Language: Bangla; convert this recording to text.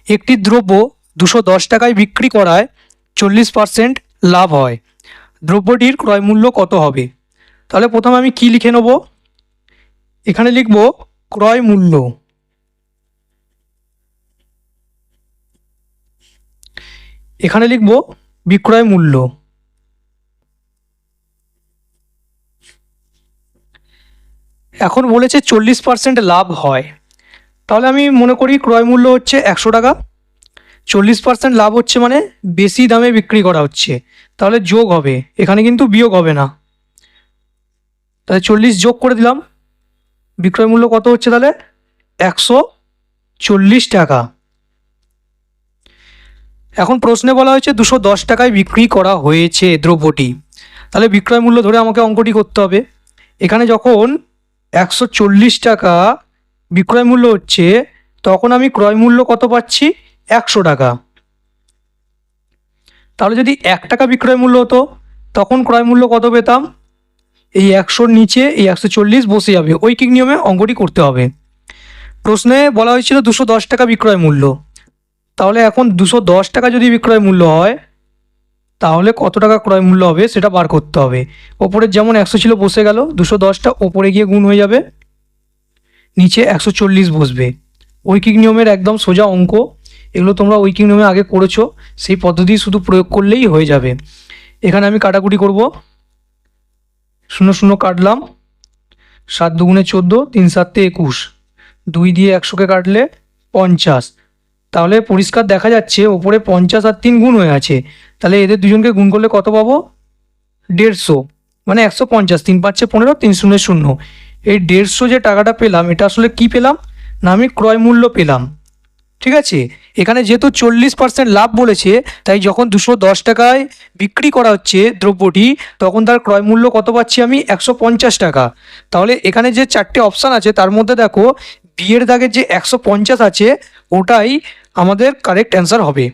একটি দ্রব্য 210 টাকায় বিক্রি করায় 40% লাভ হয়, দ্রব্যটির ক্রয় মূল্য কত হবে? তাহলে প্রথমে আমি কি লিখে নেব, এখানে লিখব ক্রয় মূল্য, এখানে লিখব বিক্রয় মূল্য। এখন বলেছে 40% লাভ হয়, তাহলে আমি মনে করি ক্রয় মূল্য হচ্ছে 100 টাকা, 40% লাভ হচ্ছে মানে বেশি দামে বিক্রি করা হচ্ছে, তাহলে যোগ হবে, এখানে কিন্তু বিয়োগ হবে না। তাহলে 40 যোগ করে দিলাম, বিক্রয় মূল্য কত হচ্ছে তাহলে 140 টাকা। এখন প্রশ্নে বলা হয়েছে 210 টাকায় বিক্রি করা হয়েছে দ্রব্যটি, তাহলে বিক্রয় মূল্য ধরে আমাকে অঙ্কটি করতে হবে। এখানে যখন 140 টাকা বিক্রয় মূল্য হচ্ছে, তখন আমি ক্রয় মূল্য কত পাচ্ছি 100 টাকা। তাহলে যদি 1 টাকা বিক্রয় মূল্য হতো, তখন ক্রয় মূল্য কত পেতাম, এই 100-র নিচে এই 140 বসে যাবে, ঐকিক নিয়মে অঙ্কটি করতে হবে। প্রশ্নে বলা হয়েছিল 210 টাকা বিক্রয় মূল্য, তাহলে এখন 210 টাকা যদি বিক্রয় মূল্য হয়, তাহলে কত টাকা ক্রয় মূল্য হবে সেটা বার করতে হবে। ওপরের যেমন 100 ছিল বসে গেল, 210টা ওপরে গিয়ে গুণ হয়ে যাবে, নিচে 140 বসবে। ঐকিক নিয়মের একদম সোজা অঙ্ক, এগুলো তোমরা ঐকিক নিয়মে আগে করেছো, সেই পদ্ধতি শুধু প্রয়োগ করলেই হয়ে যাবে। এখানে আমি কাটাকুটি করব, 0 0 কাটলাম, 7 2 14, 3 7 21, 2 দিয়ে 100কে কাটলে 50। তাহলে পরিষ্কার দেখা যাচ্ছে ওপরে 50 আর 3 গুণ হয়ে আছে, তাহলে এদের দুজনকে গুণ করলে কত পাবো 150, মানে 150, 3 5 15, 3 0 0। এই 150 যে টাকাটা পেলাম, এটা আসলে কি পেলাম না, আমি ক্রয় মূল্য পেলাম। ঠিক আছে, এখানে যেহেতু 40% লাভ বলেছে, তাই যখন 210 টাকায় বিক্রি করা হচ্ছে দ্রব্যটি, তখন তার ক্রয় মূল্য কত পাচ্ছি আমি 150 টাকা। তাহলে এখানে যে 4টে অপশান আছে তার মধ্যে দেখো বিয়ের দাগের যে 150 আছে, ওটাই আমাদের কারেক্ট অ্যান্সার হবে।